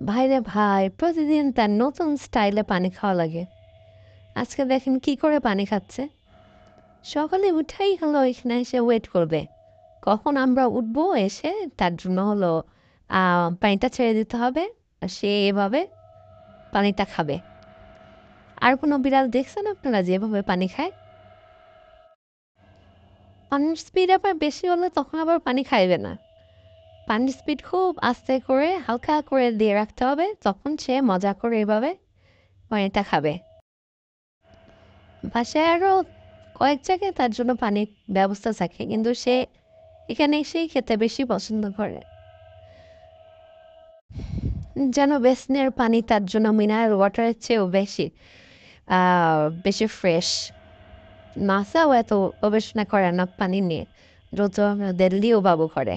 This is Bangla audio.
ভাইরে ভাই, প্রতিদিন তার নতুন স্টাইলে পানি খাওয়া লাগে। আজকে দেখেন কি করে পানি খাচ্ছে। সকালে উঠাই হলো এখানে এসে ওয়েট করবে কখন আমরা উঠবো, এসে তার জন্য হলো পানিটা ছেড়ে দিতে হবে, আর সে এভাবে পানিটা খাবে। আর কোনো বিড়াল দেখছেন আপনারা যেভাবে পানি খায়? পানির স্পিড আবার বেশি হলে তখন আবার পানি খাইবে না। পানির স্পিড খুব আস্তে করে হালকা করে দিয়ে রাখতে হবে, তখন সে মজা করে এভাবে পানিটা খাবে। বাসায় আরও কয়েক জায়গায় তার জন্য পানির ব্যবস্থা থাকে, কিন্তু সে এখানে এসেই খেতে বেশি পছন্দ করে। যেন বেসনের পানি তার জন্য মিনারেল ওয়াটারের চেয়েও বেশি ফ্রেশ। নাসাও এত গবেষণা করে না পানি নিয়ে, যত দিল্লিও বাবু করে।